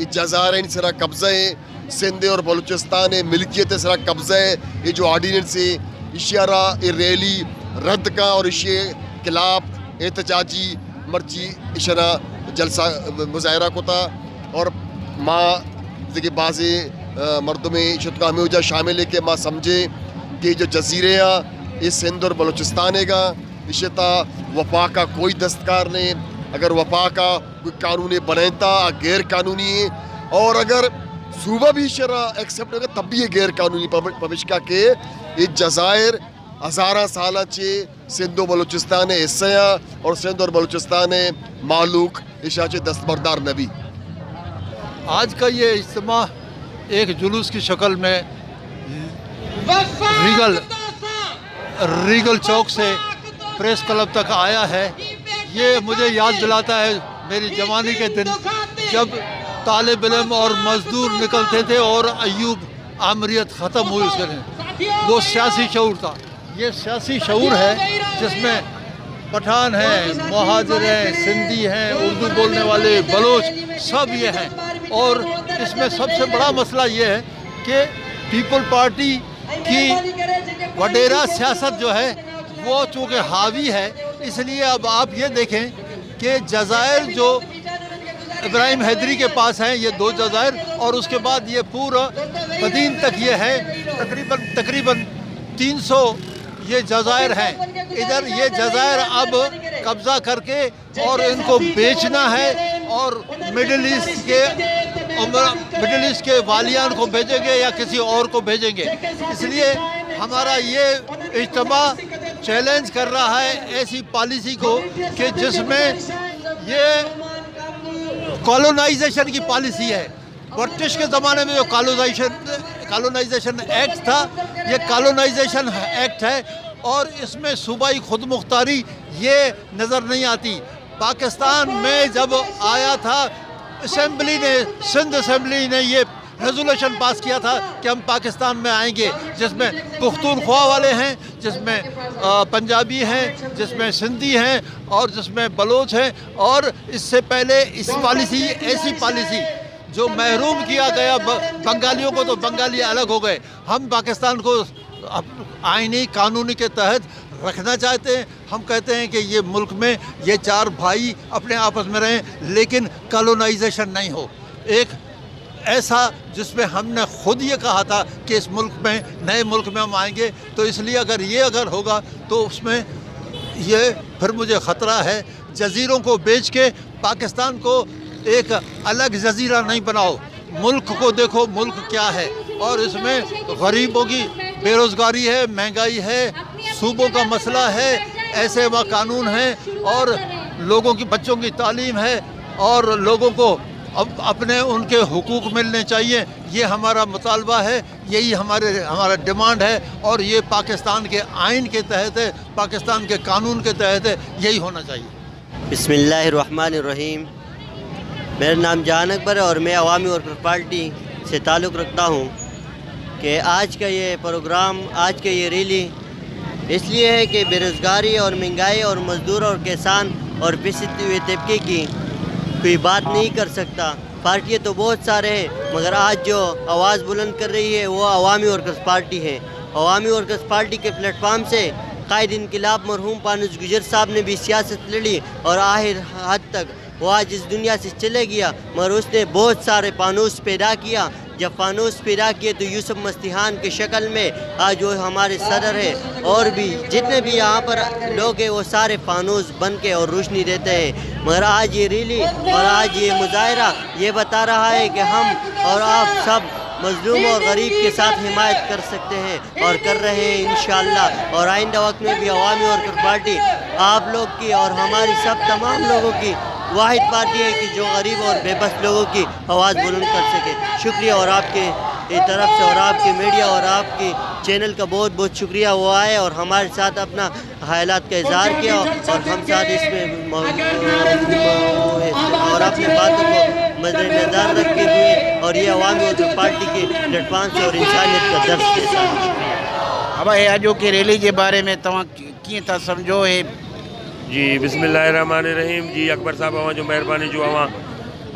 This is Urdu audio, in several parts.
یہ جزائرین سرا قبضہ ہے، سندھ اور بلوچستان ملکیت سرا قبضہ ہے، یہ جو آرڈیننس ہے اشارہ یہ ریلی رد کا اور اشے خلاف احتجاجی مرچی اشارہ جلسہ مظاہرہ کو تھا اور ماں دیکھیں بعض مردوں میں شدگاہ ہمیں جا شامل ہے کہ ماں سمجھے کہ جو جزیرے ہیں یہ سندھ اور بلوچستان ہے گا اشتا وفا کا کوئی دستکار نہیں، اگر وفا کا کوئی قانون بنیتا غیر قانونی ہے اور اگر صوبہ بھی شرح ایکسیپٹ ہوگا تب بھی یہ غیر قانونی پوشکا کے یہ جزائر ہزارہ سالہ چے سندھ و بلوچستان حصہ اور سندھ اور بلوچستان معلوق اشاہ چے دستبردار نبی. آج کا یہ اجتماع ایک جلوس کی شکل میں ریگل چوک سے پریس کلب تک آیا ہے. یہ مجھے یاد دلاتا ہے میری جوانی کے دن جب طالب علم اور مزدور نکلتے تھے اور ایوب آمریت ختم ہوئی اس کے، وہ سیاسی شعور تھا. یہ سیاسی شعور ہے جس میں پٹھان ہیں، مہاجر ہیں، سندھی ہیں، اردو بولنے والے بلوچ سب یہ ہیں. اور اس میں سب سے بڑا مسئلہ یہ ہے کہ پیپل پارٹی کی وڈیرا سیاست جو ہے وہ چونکہ حاوی ہے، اس لیے اب آپ یہ دیکھیں کہ جزائر جو ابراہیم حیدری کے پاس ہیں یہ 2 جزائر اور اس کے بعد یہ پورا بدین تک یہ ہے تقریباً 300 یہ جزائر ہیں. ادھر یہ جزائر اب قبضہ کر کے اور ان کو بیچنا ہے اور مڈل ایسٹ کے والیان کو بھیجیں گے یا کسی اور کو بھیجیں گے. اس لیے ہمارا یہ اجتماع چیلنج کر رہا ہے ایسی پالیسی کو کہ جس میں یہ کالونائزیشن کی پالیسی ہے. برٹش کے زمانے میں جو کالونائزیشن ایکٹ تھا یہ کالونائزیشن ایکٹ ہے اور اس میں صوبائی خود مختاری یہ نظر نہیں آتی. پاکستان میں جب آیا تھا اسمبلی نے، سندھ اسمبلی نے یہ ریزولوشن پاس کیا تھا کہ ہم پاکستان میں آئیں گے جس میں پختونخوا والے ہیں، جس میں پنجابی ہیں، جس میں سندھی ہیں اور جس میں بلوچ ہیں. اور اس سے پہلے اس پالیسی ایسی پالیسی جو محروم کیا گیا بنگالیوں کو، تو بنگالی الگ ہو گئے. ہم پاکستان کو آئینی قانونی کے تحت رکھنا چاہتے ہیں. ہم کہتے ہیں کہ یہ ملک میں یہ 4 بھائی اپنے آپس میں رہیں لیکن کالونائزیشن نہیں ہو. ایک ایسا جس میں ہم نے خود یہ کہا تھا کہ اس ملک میں، نئے ملک میں ہم آئیں گے، تو اس لیے اگر ہوگا تو اس میں یہ پھر مجھے خطرہ ہے. جزیروں کو بیچ کے پاکستان کو ایک الگ جزیرہ نہیں بناؤ. ملک کو دیکھو ملک کیا ہے اور اس میں غریبوں کی بے روزگاری ہے، مہنگائی ہے، صوبوں کا مسئلہ ہے، ایسے قانون ہیں اور لوگوں کی بچوں کی تعلیم ہے اور لوگوں کو اب اپنے ان کے حقوق ملنے چاہیے. یہ ہمارا مطالبہ ہے، یہی ہمارا ڈیمانڈ ہے اور یہ پاکستان کے آئین کے تحت ہے، پاکستان کے قانون کے تحت ہے، یہی ہونا چاہیے. بسم اللہ الرحمن الرحیم. میرا نام جہان اکبر ہے اور میں عوامی ورکر پارٹی سے تعلق رکھتا ہوں. کہ آج کا یہ پروگرام، آج کا یہ ریلی اس لیے ہے کہ بے روزگاری اور مہنگائی اور مزدور اور کسان اور پستے ہوئے طبقے کی کوئی بات نہیں کر سکتا. پارٹیاں تو بہت سارے ہیں مگر آج جو آواز بلند کر رہی ہے وہ عوامی ورکرز پارٹی ہے. عوامی ورکرز پارٹی کے پلیٹ فارم سے قائد انقلاب مرحوم پانوس گجر صاحب نے بھی سیاست لڑی اور آخر حد تک وہ آج اس دنیا سے چلے گیا مگر اس نے بہت سارے فانوس پیدا کیا. جب فانوس پیدا کیے تو یوسف مستیحان کی شکل میں آج وہ ہمارے صدر ہے اور بھی جتنے بھی یہاں پر لوگ ہیں وہ سارے فانوس بن کے اور روشنی دیتے ہیں. مگر آج یہ ریلی اور آج یہ مظاہرہ یہ بتا رہا ہے کہ ہم اور آپ سب مظلوم اور غریب کے ساتھ حمایت کر سکتے ہیں اور کر رہے ہیں انشاءاللہ. اور آئندہ وقت میں بھی عوامی ورکر پارٹی آپ لوگ کی اور ہماری سب تمام لوگوں کی واحد پارٹی ہے کہ جو غریب اور بے بس لوگوں کی آواز بلند کر سکے. شکریہ اور آپ کے طرف سے اور آپ کی میڈیا اور آپ کی چینل کا بہت بہت شکریہ. وہ آئے اور ہمارے ساتھ اپنا خیالات کا اظہار کیا اور ہم ساتھ اس میں اور اپنے باتوں کو مد نظر رکھتے ہوئے اور یہ عوامی ورکر پارٹی کے پلیٹ فارم سے اور انسانیت کا درس کے ساتھ شکریہ. اب اجو کے ریلی کے بارے میں تمام کیے تھا سمجھو ہے. جی بسم اللہ الرحمن الرحیم. جی اکبر صاحب جو مہربانی جو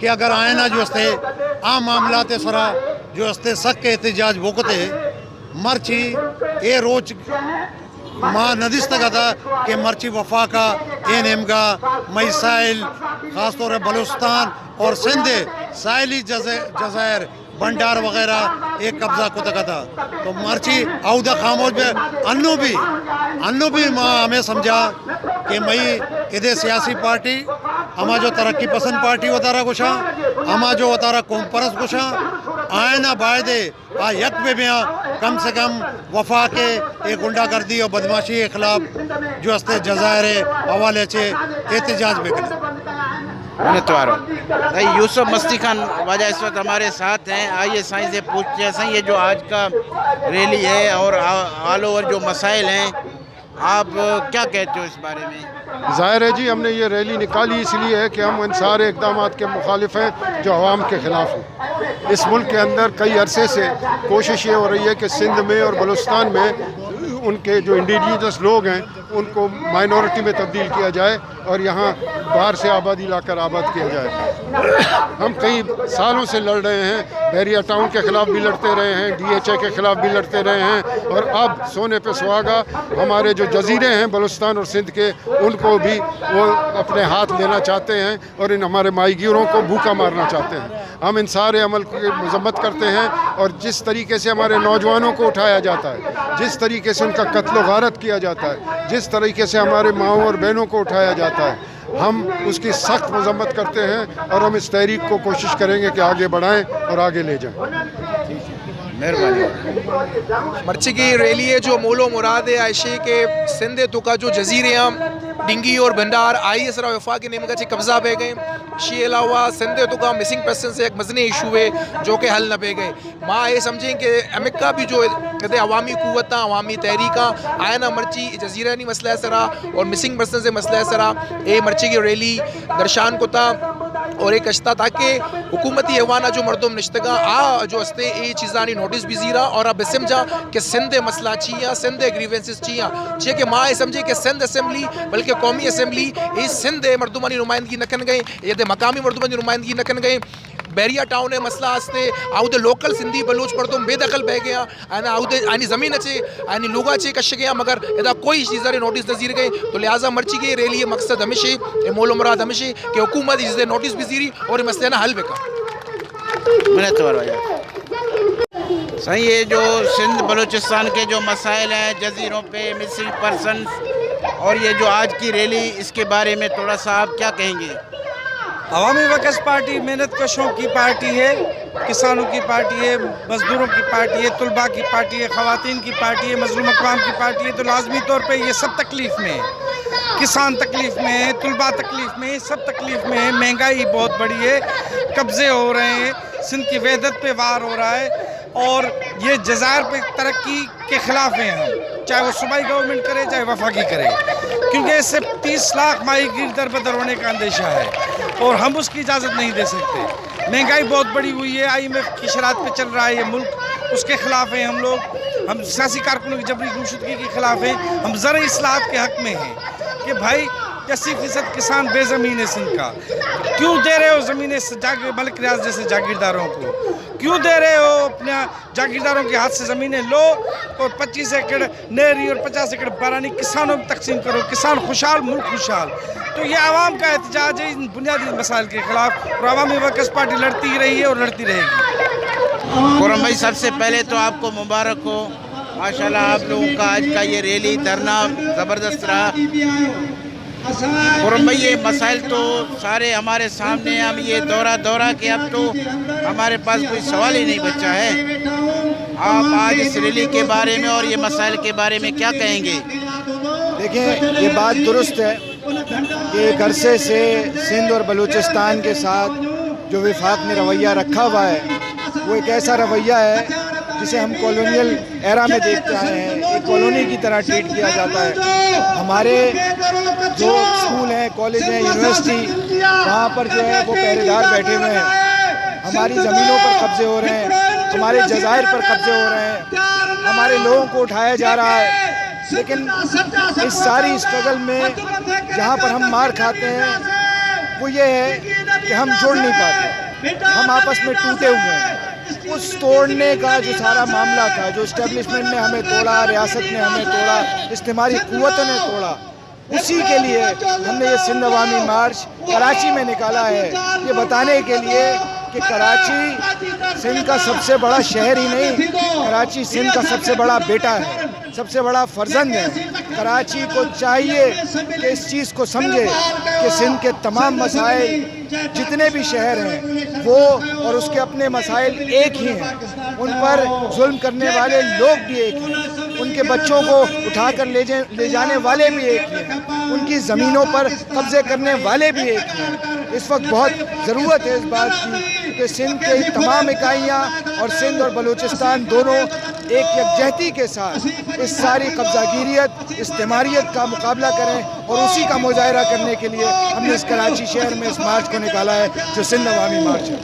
کہ اگر آئینہ جو استے عام معاملات سرا جو استے سخت کے احتجاج بوکتے مرچی اے روچ ماں ندیست کا تھا کہ مرچی وفاقہ این ایم کا مسائل خاص طور پر بلوچستان اور سندھ ساحلی جزائر بنڈار وغیرہ ایک قبضہ کو تکا تھا تو مرچی عہدہ خاموش پہ انو بھی ماں ہمیں سمجھا کہ مئی ادھے سیاسی پارٹی ہما جو ترقی پسند پارٹی وطارہ کشاں ہما جو وطارہ قوم پرست کشاں آئینہ باعدے یک پہ بھی کم سے کم وفا کے ایک گنڈا گردی اور بدماشی کے خلاف جو استے جزائر حوالے چھے احتجاج بھی کریں. یوسف مستی خان واجہ اس وقت ہمارے ساتھ ہیں. آئیے سائیں سے پوچھتے ہیں سائیں یہ جو آج کا ریلی ہے اور آل اوور جو مسائل ہیں آپ کیا کہتے ہو اس بارے میں؟ ظاہر ہے جی ہم نے یہ ریلی نکالی اس لیے ہے کہ ہم ان سارے اقدامات کے مخالف ہیں جو عوام کے خلاف ہیں. اس ملک کے اندر کئی عرصے سے کوشش یہ ہو رہی ہے کہ سندھ میں اور بلوچستان میں ان کے جو انڈیجنس لوگ ہیں ان کو مائنورٹی میں تبدیل کیا جائے اور یہاں باہر سے آبادی لا کر آباد کیا جائے. ہم کئی سالوں سے لڑ رہے ہیں, بیریا ٹاؤن کے خلاف بھی لڑتے رہے ہیں, ڈی ایچ اے کے خلاف بھی لڑتے رہے ہیں, اور اب سونے پہ سہاگا ہمارے جو جزیرے ہیں بلوچستان اور سندھ کے ان کو بھی وہ اپنے ہاتھ لینا چاہتے ہیں اور ان ہمارے ماہی گیروں کو بھوکا مارنا چاہتے ہیں. ہم ان سارے عمل کی مذمت کرتے ہیں اور جس طریقے سے ہمارے نوجوانوں کو اٹھایا جاتا ہے, جس طریقے سے ان کا قتل و غارت کیا جاتا ہے, جس طریقے سے ہمارے ماؤں اور بہنوں کو اٹھایا جاتا ہے, ہم اس کی سخت مذمت کرتے ہیں اور ہم اس تحریک کو کوشش کریں گے کہ آگے بڑھائیں اور آگے لے جائیں. مرچی کی ریلی ہے جو مول و مراد ہے ایشی کے سندھ تو کا جو جزیرے ہیں ڈنگی اور بھنڈار آئی اسرا وفاق کے نیم کا قبضہ پہ گئے. اسی علاوہ سندھ تو کا مسنگ پرسن سے ایک مزنی ایشو ہے جو کہ حل نہ پہ گئے. ماں یہ سمجھیں کہ امریکہ بھی جو عوامی قوتاں عوامی تحریکاں آئے نا مرچی جزیرہ نہیں مسئلہ سرا اور مسنگ پرسن سے مسئلہ سرا اے مرچی کی ریلی درشان کو تھا اور ایک اشتا تاکہ حکومتی ایوانا جو مردم نشتگاں جو استے اے چیزانی نوٹس بھی زیرا اور اب سمجھا کہ سندھ مسئلہ چیئا سندھ گریونسز چیئا چھے کہ ماں سمجھے کہ سندھ اسمبلی بلکہ قومی اسمبلی اس سندھ مردمانی نمائندگی نکن گئے یہ مقامی مردمانی نمائندگی نکن گئے. بیریا ٹاؤن مسئلہ ہستے آؤدے لوکل سندھی بلوچ مردم بے دخل بہ گیا آؤدے آنی زمین اچھے آنی لوگا چھے کش گیا مگر ادا کوئی چیزارے نوٹس نظیر گئے. تو لہٰذا مرچی کے ریلی مقصد ہمیشہ مول و مراد ہمیشہ کہ حکومت اس نوٹس بھی زیری اور مسئلہ نہ حل بکا. صحیح یہ جو سندھ بلوچستان کے جو مسائل ہیں جزیروں پہ مسنگ پرسنز اور یہ جو آج کی ریلی اس کے بارے میں تھوڑا سا آپ کیا کہیں گے؟ عوامی ورکرز پارٹی محنت کشوں کی پارٹی ہے, کسانوں کی پارٹی ہے, مزدوروں کی پارٹی ہے, طلباء کی پارٹی ہے, خواتین کی پارٹی ہے, مظلوم اقوام کی پارٹی ہے. تو لازمی طور پہ یہ سب تکلیف میں ہیں, کسان تکلیف میں ہیں, طلباء تکلیف میں ہیں, سب تکلیف میں ہیں. مہنگائی بہت بڑی ہے, قبضے ہو رہے ہیں, سندھ کی وحدت پہ وار ہو رہا ہے اور یہ جزائر پہ ترقی کے خلاف ہیں ہم, چاہے وہ صوبائی گورنمنٹ کرے چاہے وفاقی کرے, کیونکہ اس سے 30 لاکھ ماہی گیر در بدر ہونے کا اندیشہ ہے اور ہم اس کی اجازت نہیں دے سکتے. مہنگائی بہت بڑی ہوئی ہے, IMF کی شرائط پہ چل رہا ہے یہ ملک, اس کے خلاف ہیں ہم لوگ. ہم سیاسی کارکنوں کی جبری گمشدگی کے خلاف ہیں. ہم زرعی اصلاحات کے حق میں ہیں کہ بھائی 80% کسان بے زمین ہے سندھ کا, کیوں دے رہے ہو زمینیں ملک ریاض جیسے جاگیرداروں کو, کیوں دے رہے ہو اپنے جاگیرداروں کے ہاتھ سے زمینیں لو اور 25 ایکڑ نہری اور 50 ایکڑ بارانی کسانوں میں تقسیم کرو, کسان خوشحال ملک خوشحال. تو یہ عوام کا احتجاج ہے ان بنیادی مسائل کے خلاف اور عوامی ورکرز پارٹی لڑتی رہی ہے اور لڑتی رہے گی. خرم بھائی سب سے پہلے تو آپ کو مبارک ہو, ماشاءاللہ آپ لوگوں کا آج کا یہ ریلی دھرنا زبردست رہا. خرم بھائی یہ مسائل تو سارے ہمارے سامنے ہیں, ہم یہ دورہ کہ اب تو ہمارے پاس کوئی سوال ہی نہیں بچا ہے. آپ آج اس ریلی کے بارے میں اور یہ مسائل کے بارے میں کیا کہیں گے؟ دیکھیں یہ بات درست ہے کہ ایک عرصے سے سندھ اور بلوچستان کے ساتھ جو وفاق نے رویہ رکھا ہوا ہے وہ ایک ایسا رویہ ہے جسے ہم کالونیل ایرا میں دیکھتے آئے ہیں, ایک کالونی کی طرح ٹریٹ کیا جاتا ہے. ہمارے جو اسکول ہیں, کالج ہیں, یونیورسٹی, وہاں پر جو ہے وہ پہرے دار بیٹھے ہوئے ہیں, ہماری زمینوں پر قبضے ہو رہے ہیں, ہمارے جزائر پر قبضے ہو رہے ہیں, ہمارے لوگوں کو اٹھایا جا رہا ہے. لیکن اس ساری اسٹرگل میں جہاں پر ہم مار کھاتے ہیں وہ یہ ہے کہ ہم جڑ نہیں پاتے، ہم آپس میں ٹوٹے ہوئے ہیں۔ اس توڑنے کا جو سارا معاملہ تھا، جو اسٹیبلشمنٹ نے ہمیں توڑا، ریاست نے ہمیں توڑا، اجتماعی قوتوں نے توڑا، اسی کے لیے ہم نے یہ سندھ عوامی مارچ کراچی میں نکالا ہے، یہ بتانے کے لیے کہ کراچی سندھ کا سب سے بڑا شہر ہی نہیں، کراچی سندھ کا سب سے بڑا بیٹا ہے، سب سے بڑا فرزند ہے۔ کراچی کو چاہیے کہ اس چیز کو سمجھے کہ سندھ کے تمام مسائل جتنے بھی شہر ہیں وہ اور اس کے اپنے مسائل ایک ہی ہیں، ان پر ظلم کرنے والے لوگ بھی ایک ہیں، ان کے بچوں کو اٹھا کر لے جانے والے بھی ایک ہی ہیں، ان کی زمینوں پر قبضے کرنے والے بھی ایک ہی ہیں۔ اس وقت بہت ضرورت ہے اس بات کی کہ سندھ کی تمام اکائیاں اور سندھ اور بلوچستان دونوں ایک یکجہتی کے ساتھ اس ساری قبضہ گیریت، استعماریت کا مقابلہ کریں، اور اسی کا مظاہرہ کرنے کے لیے ہم نے اس کراچی شہر میں اس مارچ کو نکالا ہے جو سندھ عوامی مارچ ہے۔